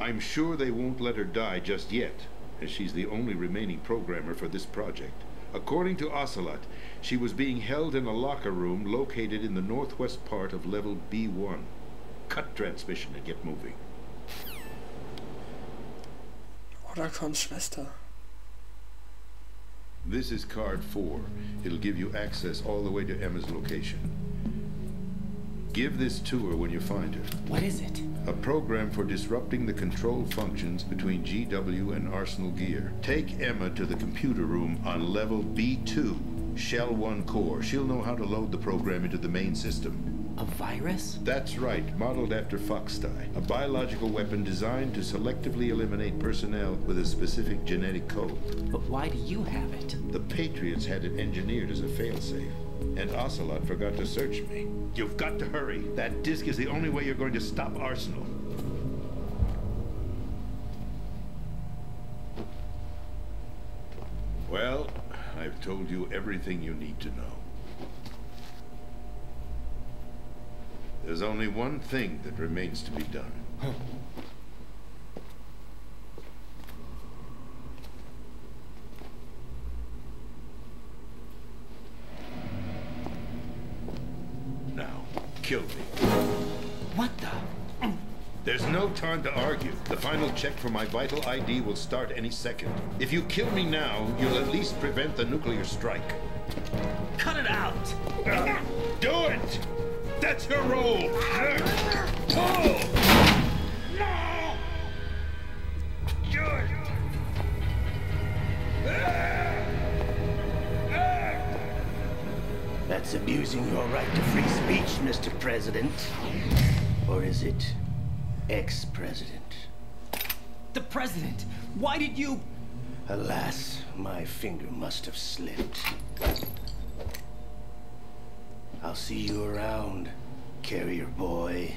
I'm sure they won't let her die just yet, as she's the only remaining programmer for this project. According to Ocelot, she was being held in a locker room located in the northwest part of level B1. Cut transmission and get moving. Oder Schwester. This is card 4. It'll give you access all the way to Emma's location. Give this to her when you find her. What is it? A program for disrupting the control functions between GW and Arsenal Gear. Take Emma to the computer room on level B2, Shell 1 core. She'll know how to load the program into the main system. A virus? That's right, modeled after Foxdie. A biological weapon designed to selectively eliminate personnel with a specific genetic code. But why do you have it? The Patriots had it engineered as a failsafe. And Ocelot forgot to search me. You've got to hurry. That disk is the only way you're going to stop Arsenal. Well, I've told you everything you need to know. There's only one thing that remains to be done. Now, kill me. What the? There's no time to argue. The final check for my vital ID will start any second. If you kill me now, you'll at least prevent the nuclear strike. Cut it out! Do it! That's your role! Pull! No! Do it! That's abusing your right to free speech, Mr. President. Or is it ex-president? The president! Why did you... Alas, my finger must have slipped. I'll see you around, carrier boy.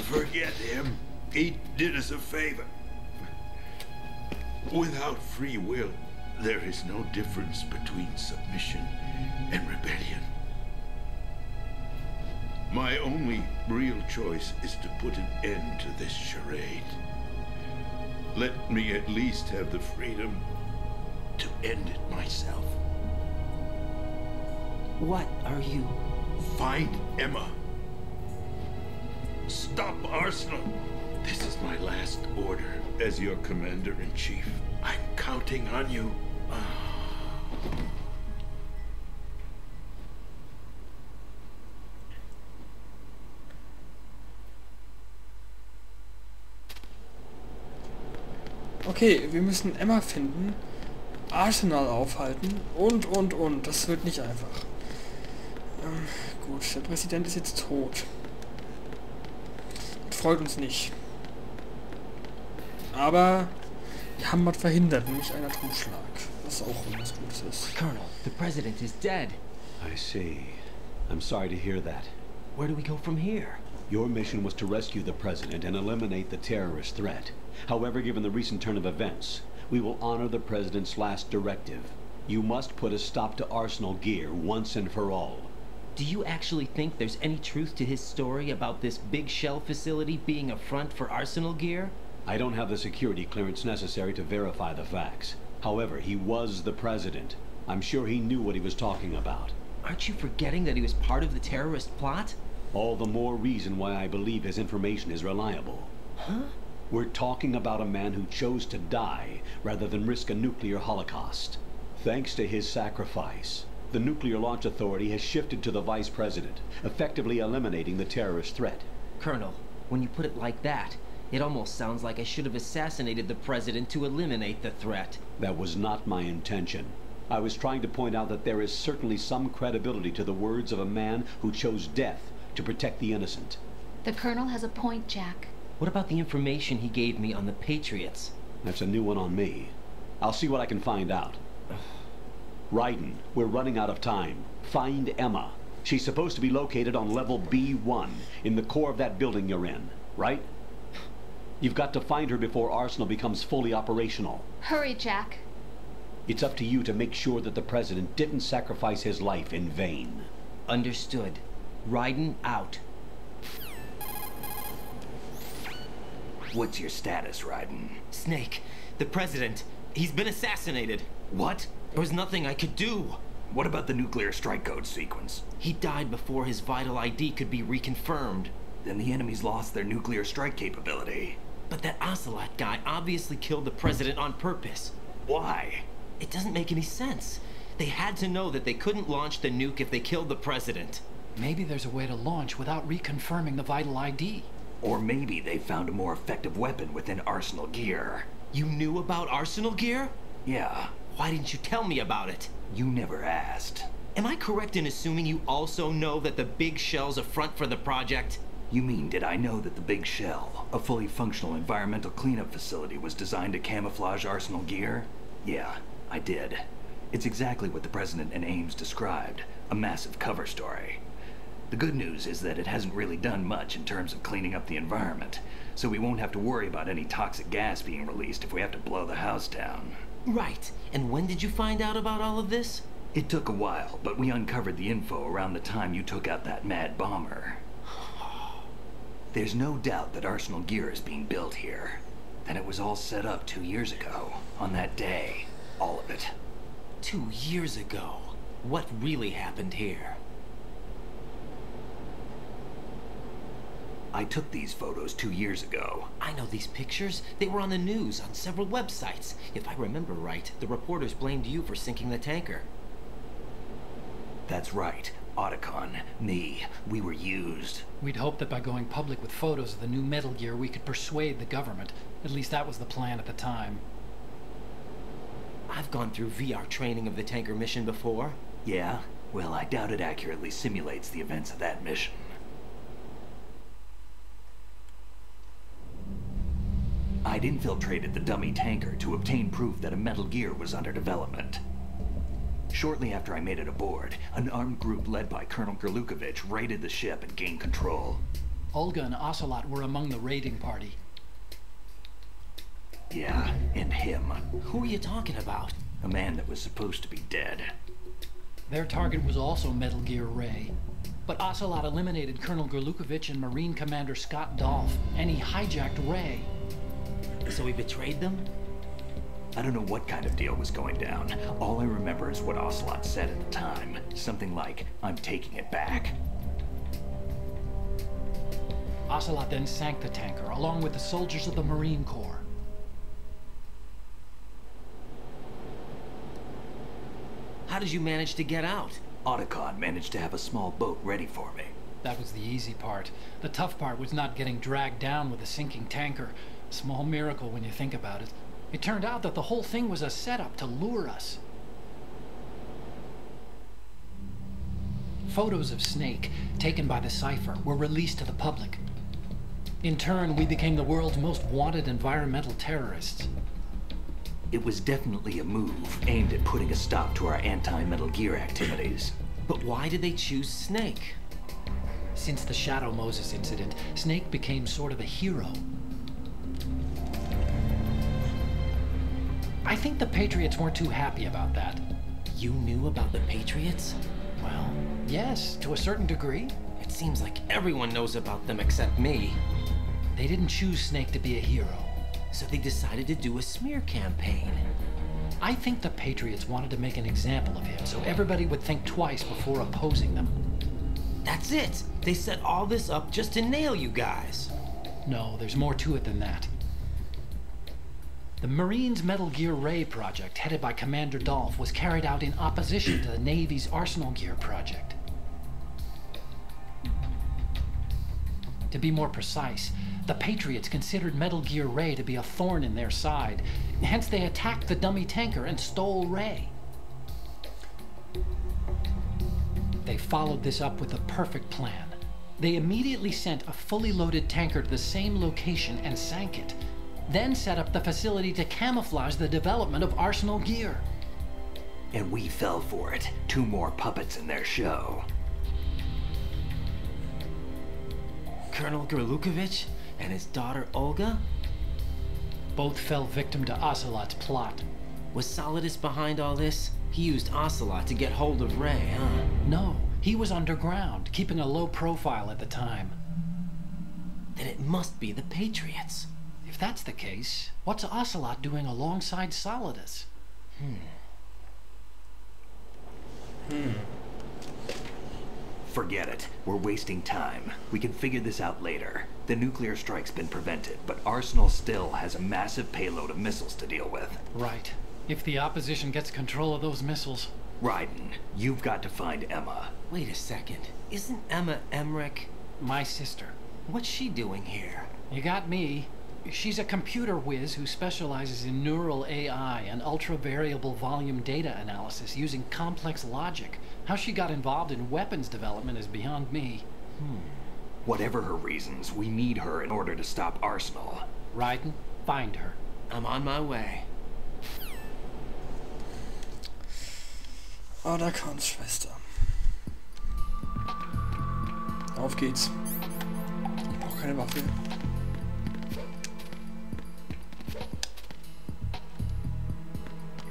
Forget him. He did us a favor. Without free will, there is no difference between submission and rebellion. My only real choice is to put an end to this charade. Let me at least have the freedom to end it myself. What are you... Find Emma. Stop Arsenal. This is my last order as your commander-in-chief. I'm counting on you. Okay, wir müssen Emma finden, Arsenal aufhalten und. Das wird nicht einfach. Gut, der Präsident ist jetzt tot. Das freut uns nicht. Aber wir haben was verhindert, nämlich einen Atomschlag. Was auch was Gutes ist. Colonel, the president is dead. I see. I'm sorry to hear that. Where do we go from here? Your mission was to rescue the president and eliminate the terrorist threat. However, given the recent turn of events, we will honor the president's last directive. You must put a stop to Arsenal Gear once and for all. Do you actually think there's any truth to his story about this big shell facility being a front for Arsenal Gear? I don't have the security clearance necessary to verify the facts. However, he was the president. I'm sure he knew what he was talking about. Aren't you forgetting that he was part of the terrorist plot? All the more reason why I believe his information is reliable. Huh? We're talking about a man who chose to die rather than risk a nuclear holocaust. Thanks to his sacrifice, the Nuclear Launch Authority has shifted to the vice president, effectively eliminating the terrorist threat. Colonel, when you put it like that, it almost sounds like I should have assassinated the president to eliminate the threat. That was not my intention. I was trying to point out that there is certainly some credibility to the words of a man who chose death to protect the innocent. The Colonel has a point, Jack. What about the information he gave me on the Patriots? That's a new one on me. I'll see what I can find out. Raiden, we're running out of time. Find Emma. She's supposed to be located on level B1, in the core of that building you're in, right? You've got to find her before Arsenal becomes fully operational. Hurry, Jack. It's up to you to make sure that the president didn't sacrifice his life in vain. Understood. Raiden out. What's your status, Raiden? Snake, the president, he's been assassinated. What? There was nothing I could do. What about the nuclear strike code sequence? He died before his vital ID could be reconfirmed. Then the enemy's lost their nuclear strike capability. But that Ocelot guy obviously killed the president on purpose. Why? It doesn't make any sense. They had to know that they couldn't launch the nuke if they killed the president. Maybe there's a way to launch without reconfirming the vital ID. Or maybe they found a more effective weapon within Arsenal gear. You knew about Arsenal gear? Yeah, Why didn't you tell me about it? you never asked. Am I correct in assuming you also know that the big shell's a front for the project? You mean, did I know that the Big Shell, a fully functional environmental cleanup facility, was designed to camouflage Arsenal gear? Yeah, I did. It's exactly what the President and Ames described, a massive cover story. The good news is that it hasn't really done much in terms of cleaning up the environment, so we won't have to worry about any toxic gas being released if we have to blow the house down. Right. And when did you find out about all of this? It took a while, but we uncovered the info around the time you took out that mad bomber. There's no doubt that Arsenal gear is being built here. Then it was all set up 2 years ago, on that day. All of it. 2 years ago. What really happened here? I took these photos 2 years ago. I know these pictures. They were on the news, on several websites. If I remember right, the reporters blamed you for sinking the tanker. That's right. Otacon, me, we were used. We'd hoped that by going public with photos of the new Metal Gear, we could persuade the government. At least that was the plan at the time. I've gone through VR training of the tanker mission before. Yeah? Well, I doubt it accurately simulates the events of that mission. I'd infiltrated the dummy tanker to obtain proof that a Metal Gear was under development. Shortly after I made it aboard, an armed group led by Colonel Gerlukovich raided the ship and gained control. Olga and Ocelot were among the raiding party. Yeah, and him. Who are you talking about? A man that was supposed to be dead. Their target was also Metal Gear Ray. But Ocelot eliminated Colonel Gerlukovich and Marine Commander Scott Dolph, and he hijacked Ray. So he betrayed them? I don't know what kind of deal was going down. All I remember is what Ocelot said at the time. Something like, "I'm taking it back." Ocelot then sank the tanker, along with the soldiers of the Marine Corps. How did you manage to get out? Otacon managed to have a small boat ready for me. That was the easy part. The tough part was not getting dragged down with a sinking tanker. A small miracle when you think about it. It turned out that the whole thing was a setup to lure us. Photos of Snake, taken by the Cypher, were released to the public. In turn, we became the world's most wanted environmental terrorists. It was definitely a move aimed at putting a stop to our anti-Metal Gear activities. But why did they choose Snake? Since the Shadow Moses incident, Snake became sort of a hero. I think the Patriots weren't too happy about that. You knew about the Patriots? Well, yes, to a certain degree. It seems like everyone knows about them except me. They didn't choose Snake to be a hero. So they decided to do a smear campaign. I think the Patriots wanted to make an example of him so everybody would think twice before opposing them. That's it! They set all this up just to nail you guys. No, there's more to it than that. The Marines' Metal Gear Ray project, headed by Commander Dolph, was carried out in opposition to the Navy's Arsenal Gear project. To be more precise, the Patriots considered Metal Gear Ray to be a thorn in their side. Hence they attacked the dummy tanker and stole Ray. They followed this up with a perfect plan. They immediately sent a fully loaded tanker to the same location and sank it. Then set up the facility to camouflage the development of Arsenal Gear. And we fell for it. 2 more puppets in their show. Colonel Gerlukovich and his daughter Olga? Both fell victim to Ocelot's plot. Was Solidus behind all this? He used Ocelot to get hold of Ray, huh? No, he was underground, keeping a low profile at the time. Then it must be the Patriots. that's the case, what's Ocelot doing alongside Solidus? Forget it. We're wasting time. We can figure this out later. The nuclear strike's been prevented, but Arsenal still has a massive payload of missiles to deal with. Right. If the opposition gets control of those missiles... Raiden, you've got to find Emma. Wait a second. Isn't Emma Emmerich? My sister. What's she doing here? You got me. She's a computer whiz who specializes in neural AI and ultra-variable volume data analysis using complex logic. How she got involved in weapons development is beyond me. Whatever her reasons, we need her in order to stop Arsenal. Raiden, find her. I'm on my way. Adakans Schwester. Auf geht's. Ich brauche keine Waffe.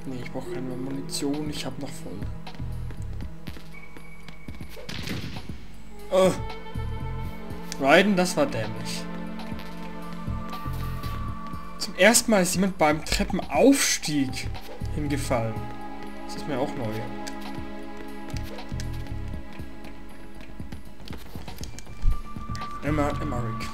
Nee, ich brauche keine Munition, ich habe noch voll. Oh. Raiden, das war dämlich. Zum ersten Mal ist jemand beim Treppenaufstieg hingefallen. Das ist mir auch neu. Emmerich.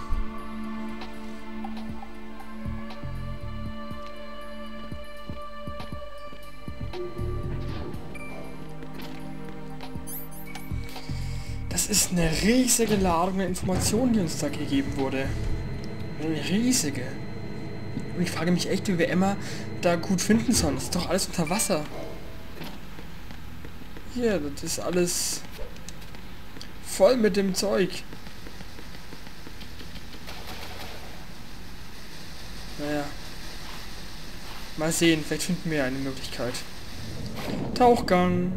Das ist eine riesige Ladung der Informationen, die uns da gegeben wurde. Eine riesige. Und ich frage mich echt, wie wir Emma da gut finden sollen. Das ist doch alles unter Wasser. Hier, das ist alles voll mit dem Zeug. Naja. Mal sehen, vielleicht finden wir eine Möglichkeit. Tauchgang.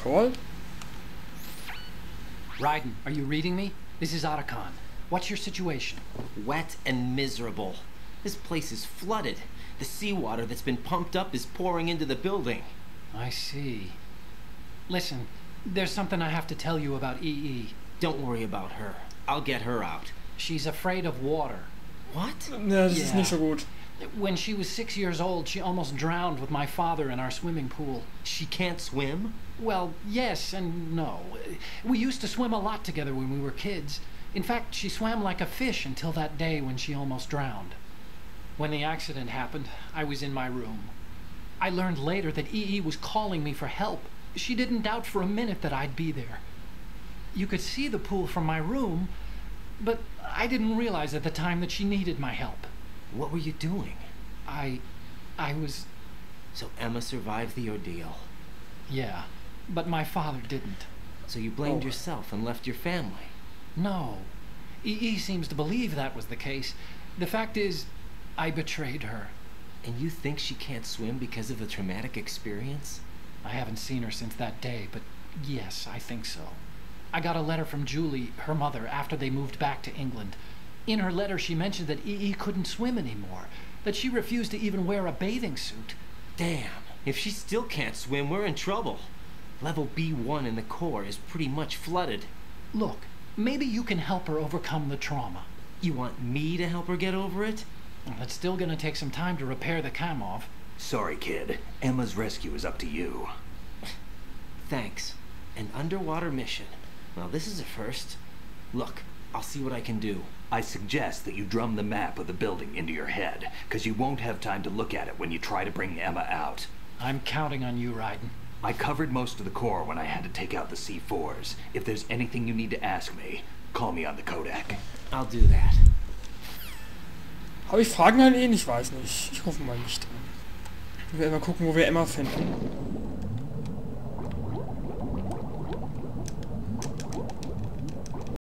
Call? Raiden, are you reading me? This is Otacon. What's your situation? Wet and miserable. This place is flooded. The seawater that's been pumped up is pouring into the building. I see. Listen, there's something I have to tell you about EE. Don't worry about her. I'll get her out. She's afraid of water. What? Ja, das ist nicht so gut. When she was 6 years old, she almost drowned with my father in our swimming pool. She can't swim? Well, yes and no. We used to swim a lot together when we were kids. In fact, she swam like a fish until that day when she almost drowned. When the accident happened, I was in my room. I learned later that EE was calling me for help. She didn't doubt for a minute that I'd be there. You could see the pool from my room, but I didn't realize at the time that she needed my help. What were you doing? I was... So Emma survived the ordeal. Yeah, but my father didn't. So you blamed yourself and left your family? No. EE seems to believe that was the case. The fact is, I betrayed her. And you think she can't swim because of the traumatic experience? I haven't seen her since that day, but yes, I think so. I got a letter from Julie, her mother, after they moved back to England. In her letter, she mentioned that EE couldn't swim anymore, that she refused to even wear a bathing suit. Damn, if she still can't swim, we're in trouble. Level B1 in the core is pretty much flooded. Look, maybe you can help her overcome the trauma. You want me to help her get over it? Well, it's still gonna take some time to repair the Kamov. Sorry, kid. Emma's rescue is up to you. Thanks. An underwater mission. Well, this is a first. Look, I'll see what I can do. I suggest that you drum the map of the building into your head, because you won't have time to look at it when you try to bring Emma out. I'm counting on you, Raiden. I covered most of the core when I had to take out the C4s. If there's anything you need to ask me, call me on the Kodak. I'll do that. Habe ich Fragen an ihn? Ich weiß nicht. Ich rufe mal nicht an. Wir werden mal gucken, wo wir Emma finden.